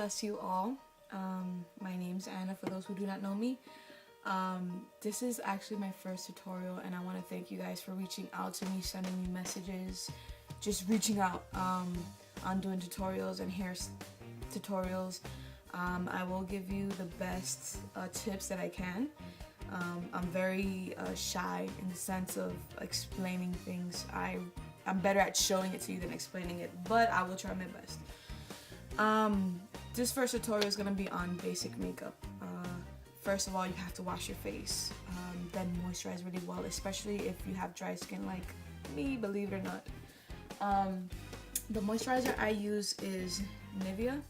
bless you all. My name's Anna, for those who do not know me. This is actually my first tutorial, and I want to thank you guys for reaching out to me, sending me messages, just reaching out on doing tutorials and hair tutorials. I will give you the best tips that I can. I'm very shy in the sense of explaining things. I'm better at showing it to you than explaining it, but I will try my best. This first tutorial is going to be on basic makeup. First of all, you have to wash your face, then moisturize really well, especially if you have dry skin like me, believe it or not. The moisturizer I use is Nivea.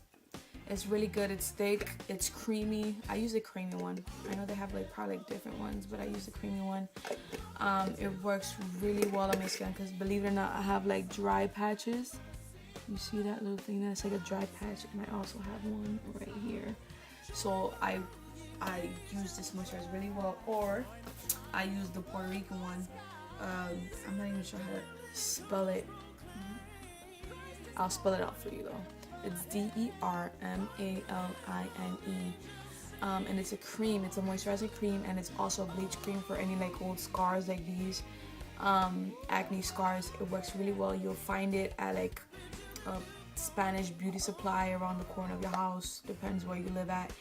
It's really good. It's thick, it's creamy. I use a creamy one. I know they have probably different ones, but I use the creamy one. It works really well on my skin because, believe it or not, I have dry patches. You see that little thing? That's like a dry patch, and I also have one right here. So I use this moisturizer really well, or I use the Puerto Rican one. I'm not even sure how to spell it. I'll spell it out for you though. It's DERMALINE. And it's a cream. It's a moisturizing cream, and it's also a bleach cream for any old scars like these, acne scars. It works really well. You'll find it at a Spanish beauty supply around the corner of your house. Depends where you live at.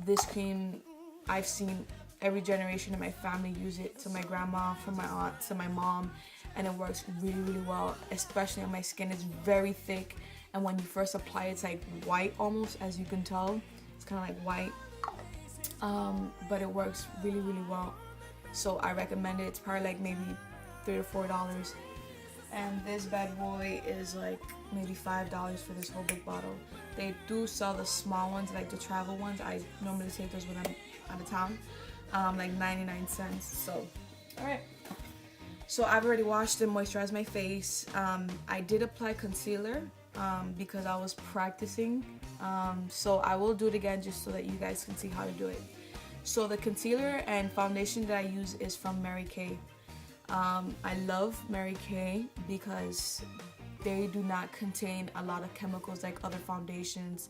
This cream, I've seen every generation of my family use it. To my grandma, from my aunt, to my mom, and it works really, really well, especially on my skin. It's very thick, and when you first apply it, it's like white almost, as you can tell. It's kind of like white, but it works really, really well. So I recommend it. It's probably maybe $3 or $4. And this bad boy is maybe $5 for this whole big bottle. They do sell the small ones, the travel ones. I normally take those when I'm out of town, 99 cents. So, alright. So I've already washed and moisturized my face. I did apply concealer because I was practicing. So I will do it again just so that you guys can see how to do it. So the concealer and foundation that I use is from Mary Kay. I love Mary Kay because they do not contain a lot of chemicals like other foundations,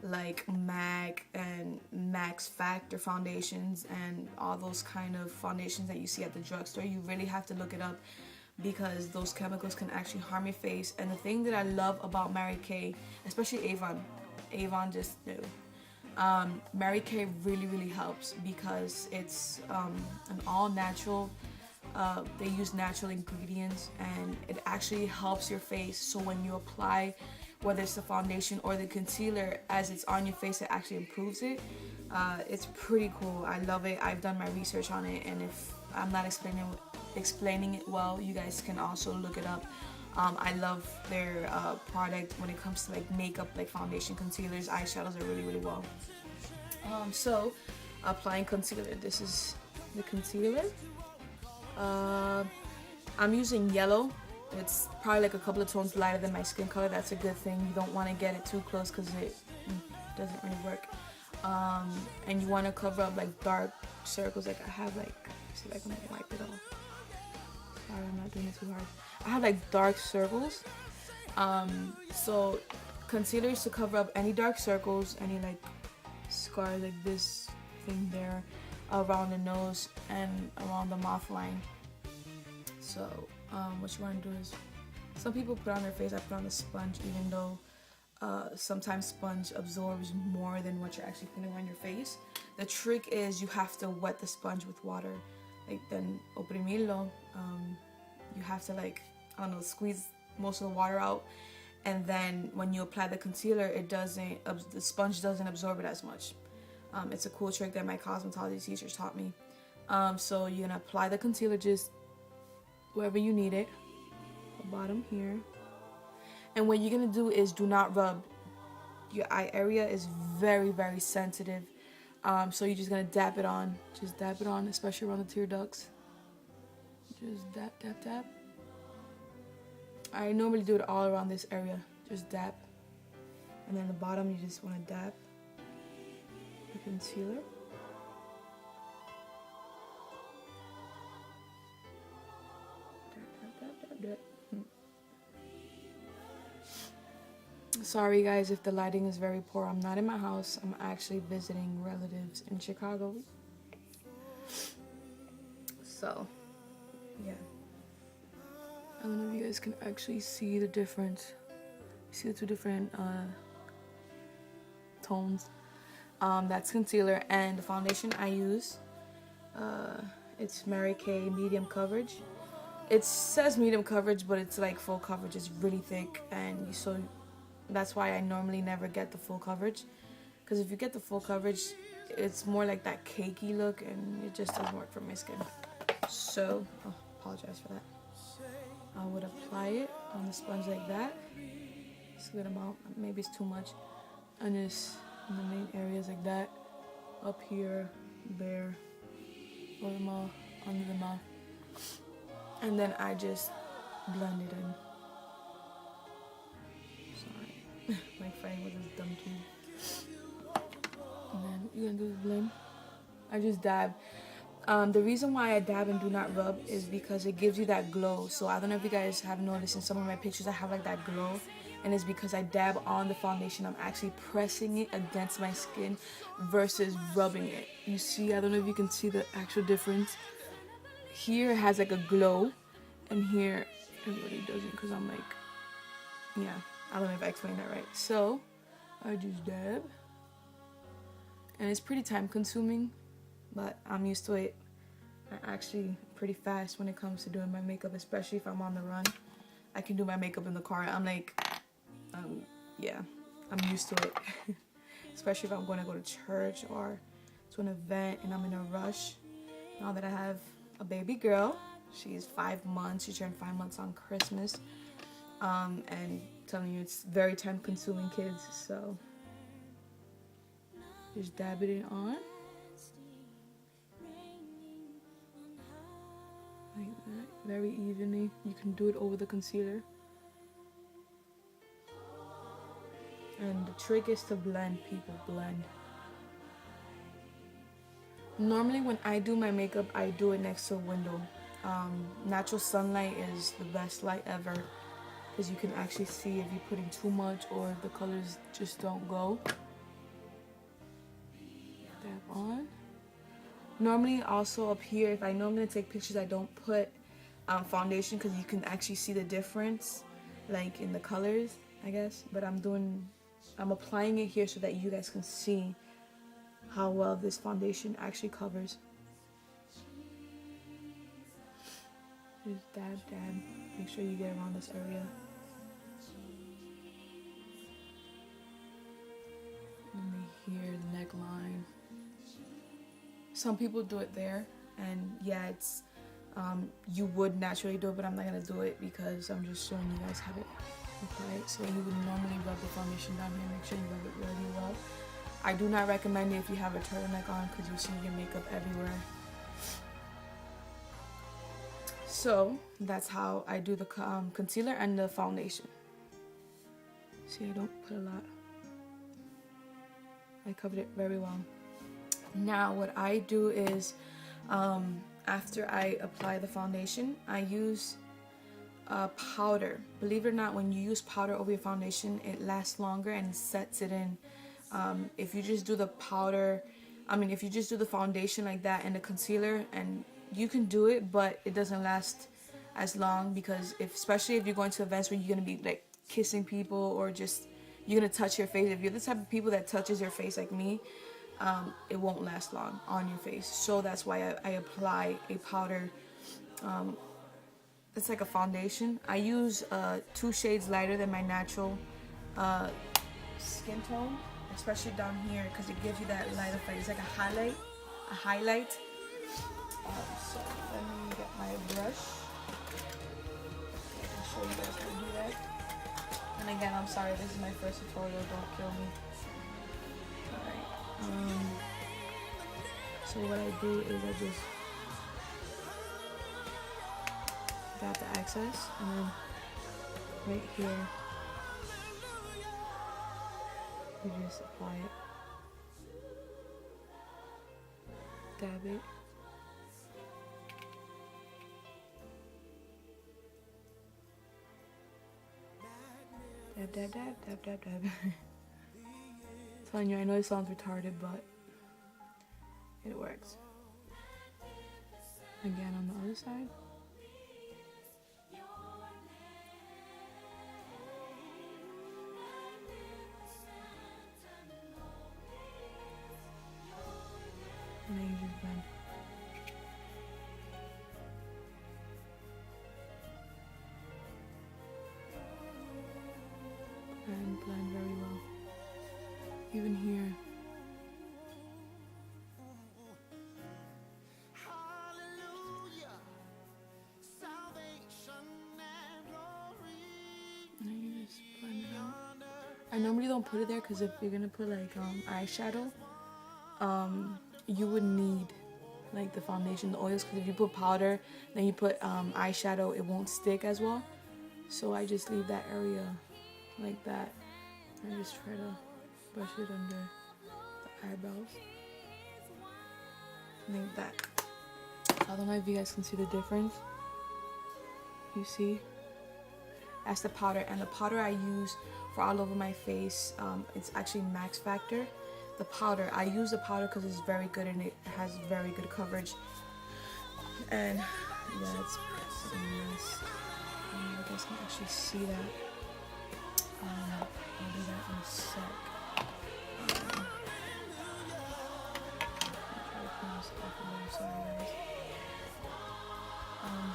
like MAC and Max Factor foundations and all those kind of foundations that you see at the drugstore. You really have to look it up because those chemicals can actually harm your face. And the thing that I love about Mary Kay, especially Avon just knew. Mary Kay really, really helps because it's an all natural. They use natural ingredients, and it actually helps your face. So when you apply, whether it's the foundation or the concealer, as it's on your face, it actually improves it. It's pretty cool. I love it. I've done my research on it, and if I'm not explaining it well, you guys can also look it up. I love their product when it comes to makeup, foundation, concealers, eyeshadows are really, really well. So applying concealer. This is the concealer. I'm using yellow. It's probably a couple of tones lighter than my skin color. That's a good thing. You don't want to get it too close because it doesn't really work. And you want to cover up dark circles. I have see if I can wipe it off. Sorry, I'm not doing it too hard. I have dark circles. So concealer is to cover up any dark circles, any scar like this thing there, around the nose and around the mouth line. So what you want to do is, some people put on their face, I put on a sponge, even though sometimes sponge absorbs more than what you're actually putting on your face. The trick is you have to wet the sponge with water, then oprimirlo. You have to I don't know, squeeze most of the water out, and then when you apply the concealer, the sponge doesn't absorb it as much. It's a cool trick that my cosmetology teachers taught me. So you're gonna apply the concealer just wherever you need it, the bottom here. And what you're gonna do is do not rub. Your eye area is very, very sensitive. So you're just gonna dab it on. Just dab it on, especially around the tear ducts. Just dab, dab, dab. I normally do it all around this area. Just dab. And then the bottom, you just wanna dab the concealer. Sorry guys if the lighting is very poor. I'm not in my house. I'm actually visiting relatives in Chicago. So, yeah. I don't know if you guys can actually see the difference. See the two different tones. That's concealer, and the foundation I use, it's Mary Kay medium coverage. It says medium coverage, but it's like full coverage. It's really thick, and so that's why I normally never get the full coverage. Because if you get the full coverage, it's more like that cakey look, and it just doesn't work for my skin. So, oh, apologize for that. I would apply it on the sponge like that. It's a good amount. Maybe it's too much. And just in the main areas like that. Up here, there, over the mouth, under the mouth. And then I just blend it in. Sorry, my friend with this dumb tube. And then you're gonna do the blend. I just dab. The reason why I dab and do not rub is because it gives you that glow. So I don't know if you guys have noticed in some of my pictures I have like that glow, and it's because I dab on the foundation. I'm actually pressing it against my skin versus rubbing it. You see, I don't know if you can see the actual difference. Here it has like a glow, and here it really doesn't, because I'm like, yeah, I don't know if I explained that right. So I just dab, and it's pretty time consuming, but I'm used to it. I'm actually pretty fast when it comes to doing my makeup, especially if I'm on the run. I can do my makeup in the car. I'm like, yeah, I'm used to it. Especially if I'm going to go to church or to an event and I'm in a rush. Now that I have a baby girl, she's 5 months. She turned 5 months on Christmas. And telling you, it's very time consuming, kids. So just dab it on. Like that, very evenly. You can do it over the concealer. And the trick is to blend, people, blend. Normally when I do my makeup, I do it next to a window. Natural sunlight is the best light ever, because you can actually see if you're putting too much or if the colors just don't go. Dab on. Normally also up here, if I know I'm going to take pictures, I don't put foundation, because you can actually see the difference, like in the colors, I guess. But I'm applying it here so that you guys can see how well this foundation actually covers. Just dab, dab. Make sure you get around this area. And here, the neckline. Some people do it there, and yeah, it's you would naturally do it, but I'm not gonna do it because I'm just showing you guys how to apply it. So you would normally rub the foundation down here. Make sure you rub it really well. I do not recommend it if you have a turtleneck on, because you see your makeup everywhere. So that's how I do the concealer and the foundation. See, I don't put a lot. I covered it very well. Now what I do is, after I apply the foundation, I use powder. Believe it or not, when you use powder over your foundation, it lasts longer and sets it in. If you just do the powder, if you just do the foundation like that and the concealer, and you can do it, but it doesn't last as long, because especially if you're going to events where you're going to be like kissing people, or just you're going to touch your face. If you're the type of people that touches your face like me, it won't last long on your face. So that's why I apply a powder. It's like a foundation. I use 2 shades lighter than my natural skin tone, especially down here, because it gives you that light effect. It's like a highlight. So let me get my brush. I can show you guys how to do that. And again, I'm sorry, this is my first tutorial. Don't kill me. Alright. So what I do is I just got the excess, and then right here you just apply it. Dab it. Dab, dab, dab, dab, dab, dab. Telling you, I know it sounds retarded, but it works. Again, on the other side. And then you just blend. And blend very well. Even here. And then you just blend it out. I normally don't put it there because if you're gonna put like eyeshadow, you would need like the foundation, the oils, because if you put powder, then you put eyeshadow, it won't stick as well. So I just leave that area like that. I just try to brush it under the eyebrows. Like that. I don't know if you guys can see the difference. You see? That's the powder, and the powder I use for all over my face, it's actually Max Factor. The powder, I use the powder because it's very good and it has very good coverage. And yeah, it's pretty nice. You guys can actually see that. I'll do that in a sec.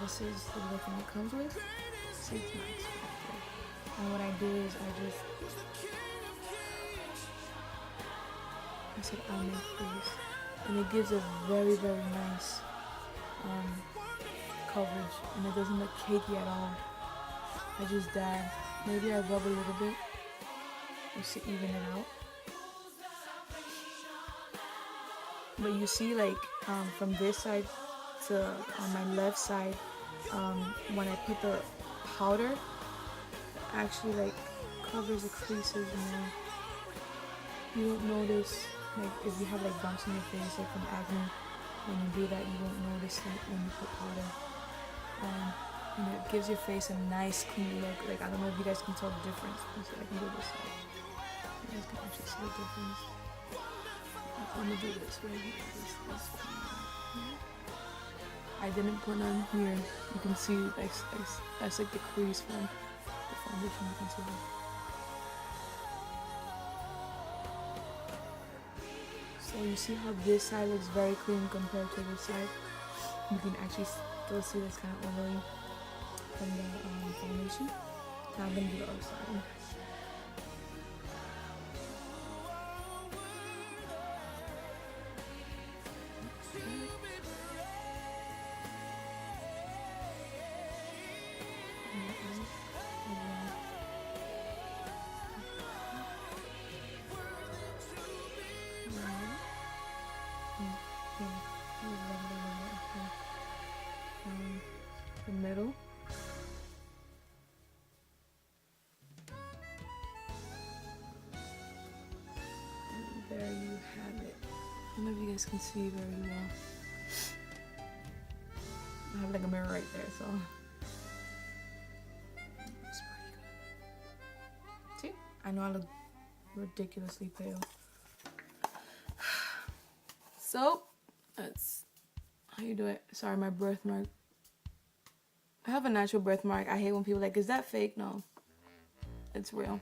This is the little thing it comes with. See, it's Max Factor. And what I do is I said I'll make these, and it gives a very, very nice coverage, and it doesn't look cakey at all. I just dab. Maybe I rub a little bit just to even it out. But you see, like from this side to on my left side, when I put the powder, it actually like covers the creases more. You won't notice, like if you have like bumps in your face, like from acne, when you do that, you won't notice it when you put powder. You know, it gives your face a nice clean look. Like I don't know if you guys can tell the difference. Let's see if I can do this side. You guys can actually see the difference. I'm gonna do this right here. This here. I didn't put on here. You can see that's like the crease from the foundation. You can see that. So you see how this side looks very clean compared to this side. You can actually still see this kind of oily from the foundation. Now I'm gonna do the other side. The middle. And there you have it. I don't know if you guys can see very well. I have like a mirror right there, so looks pretty good. See? I know I look ridiculously pale. So that's how you do it. Sorry, my birthmark. I have a natural birthmark. I hate when people are like, is that fake? No, it's real.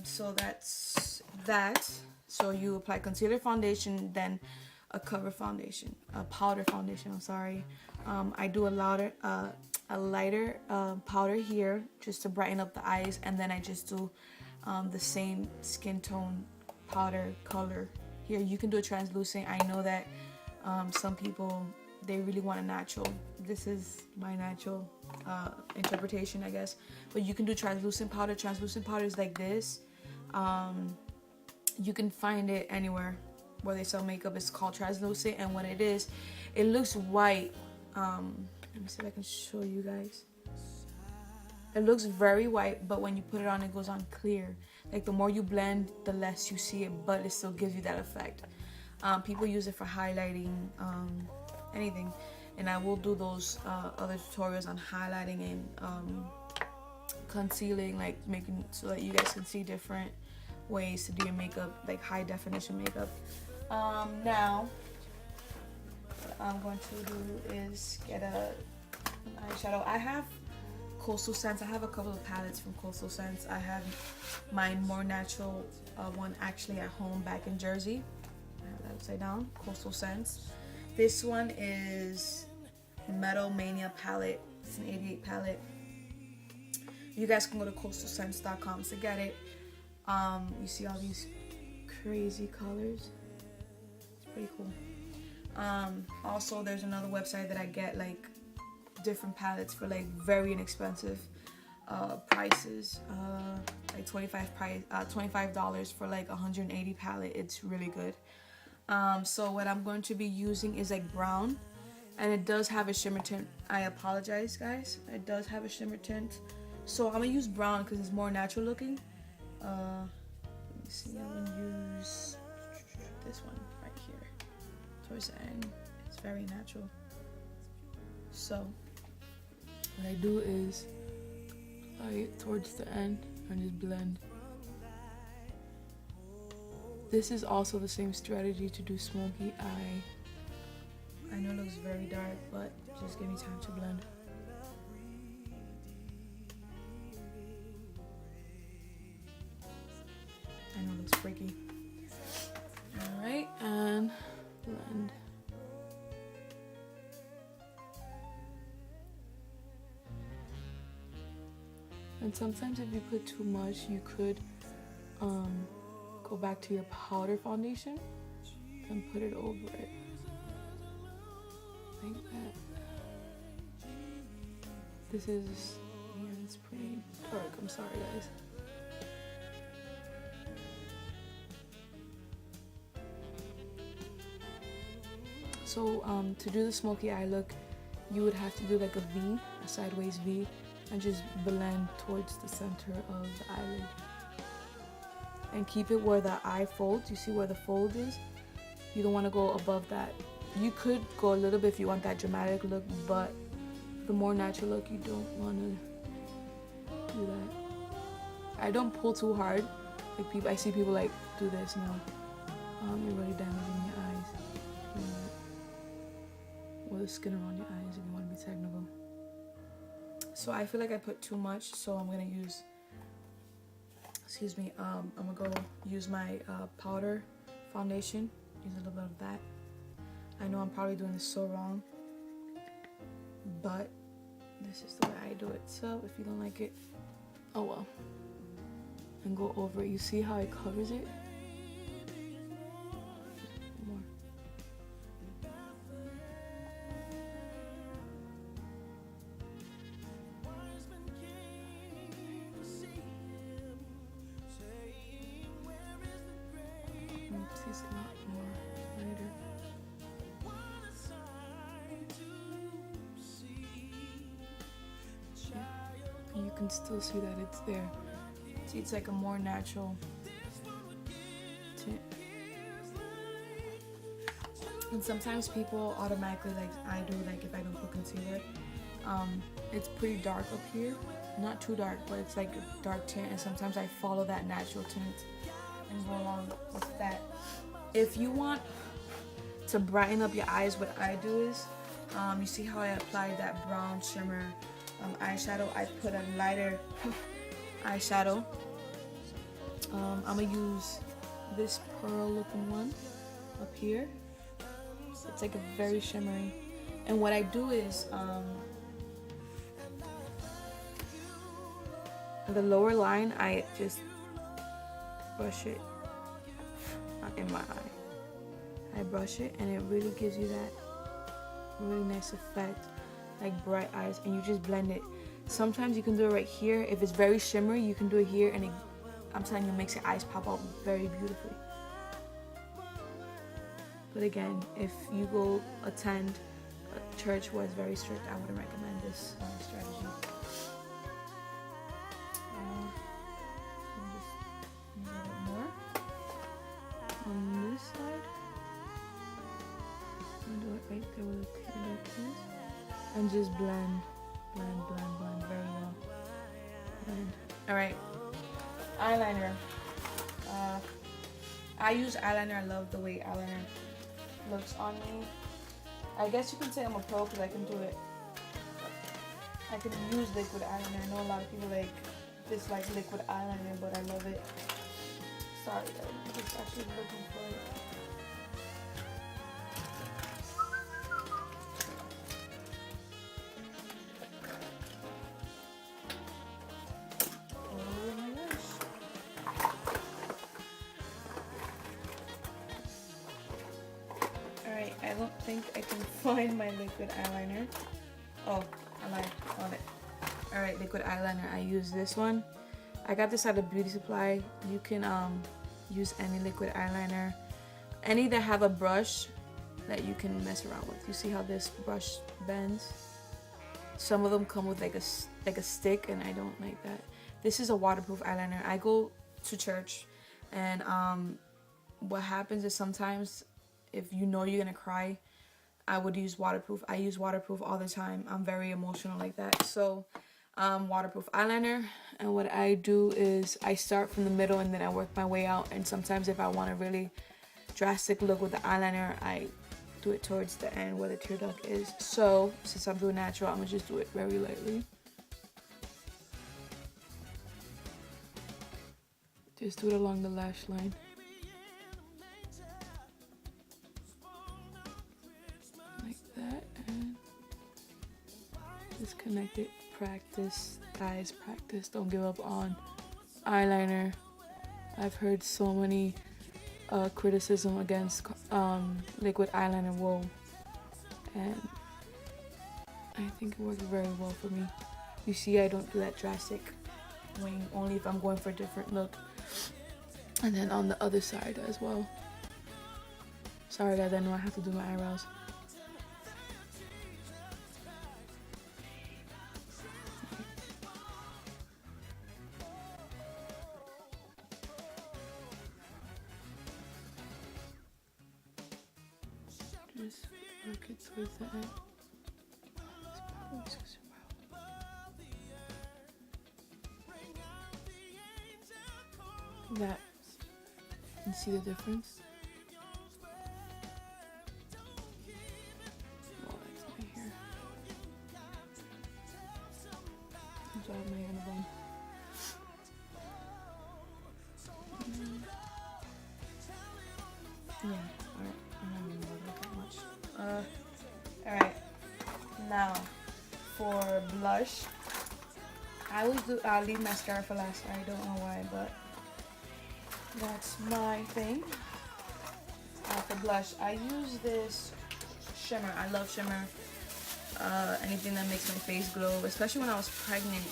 So that's that. So you apply concealer, foundation, then a cover foundation, a powder foundation. I'm sorry. I do a lighter powder here just to brighten up the eyes, and then I just do the same skin tone powder color here. You can do a translucent. I know that some people, they really want a natural. This is my natural interpretation, I guess. But you can do translucent powder. Translucent powder is like this. You can find it anywhere where they sell makeup. It's called translucent, and what it is, it looks white. Let me see if I can show you guys. It looks very white, but when you put it on, it goes on clear. Like the more you blend, the less you see it, but it still gives you that effect. People use it for highlighting, anything, and I will do those other tutorials on highlighting and concealing, like making so that you guys can see different ways to do your makeup, like high definition makeup. Now what I'm going to do is get an eyeshadow. I have Coastal Scents. I have a couple of palettes from Coastal Scents. I have my more natural one actually at home back in Jersey. I have that upside down. Coastal Scents. This one is Metal Mania palette. It's an 88 palette. You guys can go to coastalscents.com to get it. You see all these crazy colors. It's pretty cool. Also, there's another website that I get like different palettes for like very inexpensive prices. Like $25 for like 180 palette. It's really good. So what I'm going to be using is like brown, and it does have a shimmer tint. I apologize, guys. It does have a shimmer tint. So I'm gonna use brown because it's more natural looking. Let me see. I'm gonna use this one right here towards the end. It's very natural. So what I do is apply it towards the end and just blend. This is also the same strategy to do smoky eye. I know it looks very dark, but just give me time to blend. I know it looks freaky. Alright, and blend. And sometimes if you put too much, you could go back to your powder foundation and put it over it. Like that. This is, yeah, it's pretty dark. I'm sorry, guys. So to do the smoky eye look, you would have to do like a V, a sideways V, and just blend towards the center of the eyelid. And keep it where the eye folds. You see where the fold is? You don't want to go above that. You could go a little bit if you want that dramatic look, but the more natural look, you don't want to do that. I don't pull too hard. Like people, I see people like do this now. You're really damaging your eyes. Or the skin around your eyes if you want to be technical. So I feel like I put too much, so I'm gonna use, excuse me, I'm gonna go use my powder foundation. Use a little bit of that. I know I'm probably doing this so wrong, but this is the way I do it. So if you don't like it, oh well. And go over it. You see how it covers it? More. It's a lot more lighter. Yeah. And you can still see that it's there. See, it's like a more natural tint. And sometimes people automatically, like I do, like if I don't put concealer, it's pretty dark up here. Not too dark, but it's like a dark tint, and sometimes I follow that natural tint and go along with that. If you want to brighten up your eyes, what I do is, you see how I applied that brown shimmer eyeshadow? I put a lighter eyeshadow. I'm gonna use this pearl looking one up here. It's like a very shimmery. And what I do is, the lower line, I just brush it in my eye. I brush it, and it really gives you that really nice effect, like bright eyes, and you just blend it. Sometimes you can do it right here. If it's very shimmery, you can do it here, and I'm telling you, it makes your eyes pop out very beautifully. But again, if you go attend a church where it's very strict, I wouldn't recommend this strategy. On this side, and do it right there with a clear piece, and just blend very well. Blend. Alright, eyeliner. Uh, I use eyeliner. I love the way eyeliner looks on me. I guess you can say I'm a pro because I can do it. I can use liquid eyeliner. I know a lot of people like dislike liquid eyeliner, but I love it. Sorry, I'm just actually looking for it. Oh my gosh. Alright, I don't think I can find my liquid eyeliner. Oh, I lied. Found it. Alright, liquid eyeliner. I use this one. I got this at a beauty supply. You can use any liquid eyeliner. Any that have a brush that you can mess around with. You see how this brush bends? Some of them come with like a stick, and I don't like that. This is a waterproof eyeliner. I go to church, and what happens is sometimes if you know you're gonna cry, I would use waterproof. I use waterproof all the time. I'm very emotional like that. So waterproof eyeliner, and what I do is I start from the middle and then I work my way out. And sometimes if I want a really drastic look with the eyeliner, I do it towards the end where the tear duct is. So since I'm doing natural, I'm gonna just do it very lightly. Just do it along the lash line. Like that, and just connect it. Practice, guys, practice. Don't give up on eyeliner. I've heard so many criticism against liquid eyeliner. Whoa, and I think it works very well for me. You see, I don't do that drastic wing, only if I'm going for a different look. And then on the other side as well. Sorry guys, I know I have to do my eyebrows. Just work it towards the end. That, you see the difference? Oh, that's my hair. I'm sorry, my hair in a bun. Yeah, alright. I'm not even gonna look that much. Alright. Now, for blush, I always do. I'll leave mascara for last. I don't know why, but that's my thing. For blush, I use this shimmer. I love shimmer. Anything that makes my face glow, especially when I was pregnant.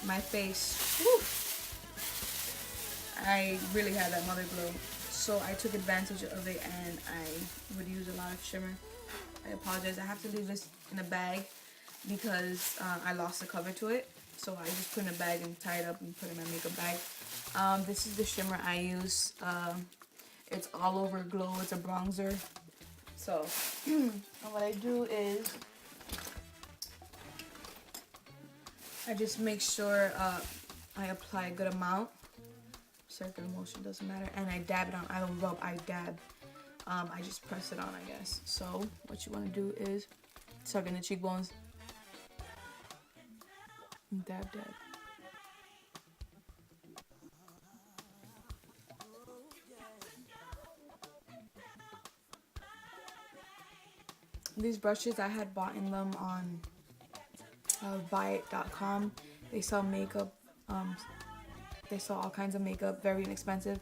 My face, whew, I really had that mother glow. So I took advantage of it, and I would use a lot of shimmer. I apologize. I have to leave this in a bag because I lost the cover to it. So I just put it in a bag and tie it up and put it in my makeup bag. This is the shimmer I use. It's all over glow. It's a bronzer. So what I do is I just make sure I apply a good amount. Circular motion, doesn't matter. And I dab it on. I don't rub, I dab. I just press it on, I guess. So what you want to do is tuck in the cheekbones. And dab, dab. These brushes, I had bought in them on buyit.com. They sell makeup. They sell all kinds of makeup, very inexpensive.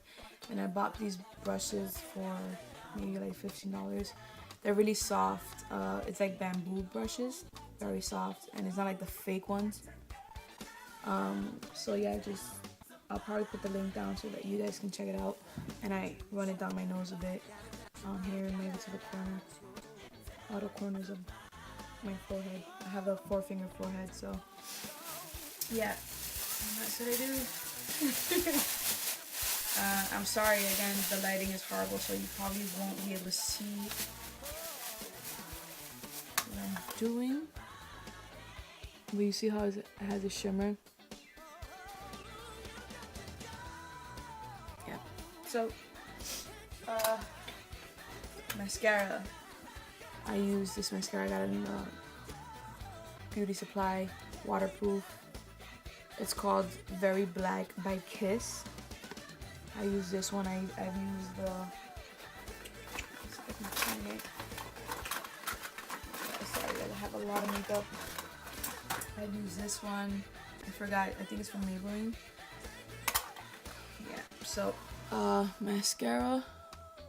And I bought these brushes for maybe like $15. They're really soft. It's like bamboo brushes, very soft, and it's not like the fake ones. So yeah, I'll probably put the link down so that you guys can check it out. And I run it down my nose a bit, here and maybe to the corner, all the corners of my forehead. I have a 4-finger forehead, so yeah, that's what I do. I'm sorry again, the lighting is horrible, so you probably won't be able to see what I'm doing. But you see how it has a shimmer? So, mascara. I use this mascara. I got it in Beauty Supply, waterproof. It's called Very Black by Kiss. I use this one. I've used the. Let's see if I can find it. Sorry, I have a lot of makeup. I've used this one. I forgot. I think it's from Maybelline. Yeah. So, mascara.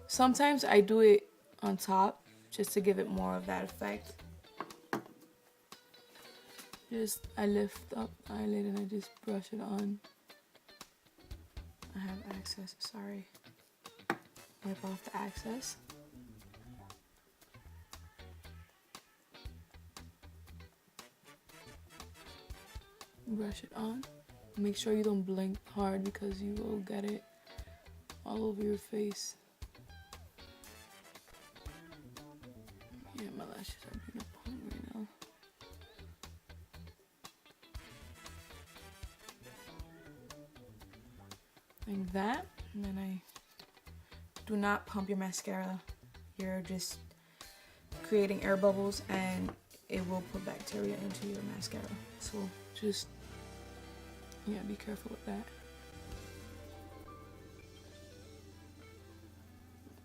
Sometimes I do it on top just to give it more of that effect. I lift up the eyelid and I just brush it on. I have excess, sorry. Wipe off the excess. Brush it on. Make sure you don't blink hard because you will get it all over your face. Yeah, my lashes are being a pump right now. Like that, and then I do not pump your mascara. You're just creating air bubbles and it will put bacteria into your mascara. So just, yeah, be careful with that.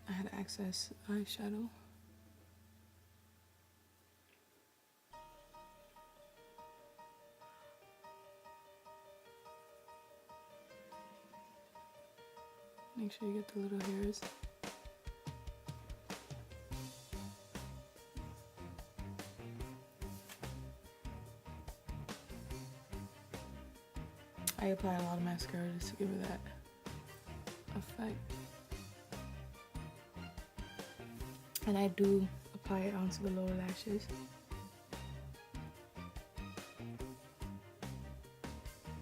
I had excess eyeshadow. Make sure you get the little hairs. I apply a lot of mascara just to give it that effect. And I do apply it onto the lower lashes.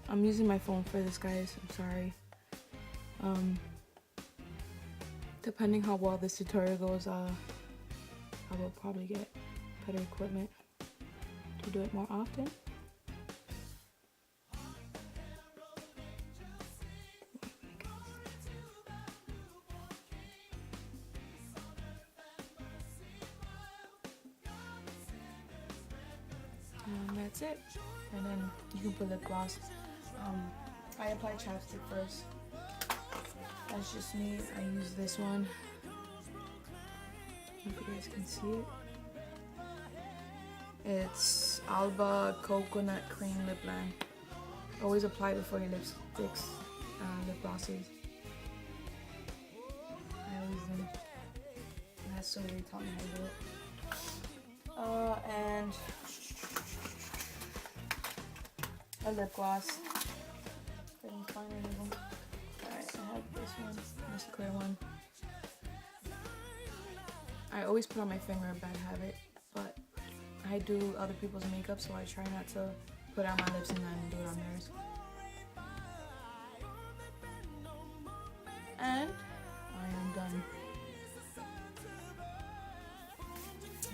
I'm using my phone for this, guys. I'm sorry. Depending how well this tutorial goes, I will probably get better equipment to do it more often. And that's it. And then you can put lip gloss. I apply chapstick first. That's just me. I use this one. If you guys can see it. It's Alba Coconut Cream Lip Balm. Always apply before your lipsticks, lip glosses. I always do. That's so they taught me how to do it. And a lip gloss. Couldn't find any of them. Alright, I have this one, this clear one. I always put on my finger, a bad habit, but I do other people's makeup, so I try not to put it on my lips and then do it on theirs. And I am done.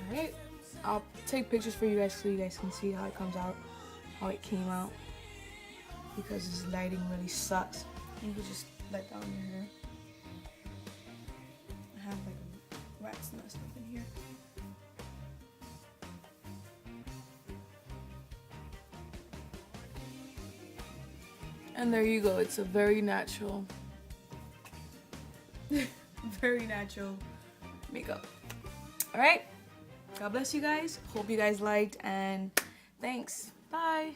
Alright, I'll take pictures for you guys so you guys can see how it comes out, how it came out, because this lighting really sucks. You can just let down your hair. I have like a rat's nest up in here. And there you go. It's a very natural, very natural makeup. All right. God bless you guys. Hope you guys liked, and thanks. Bye.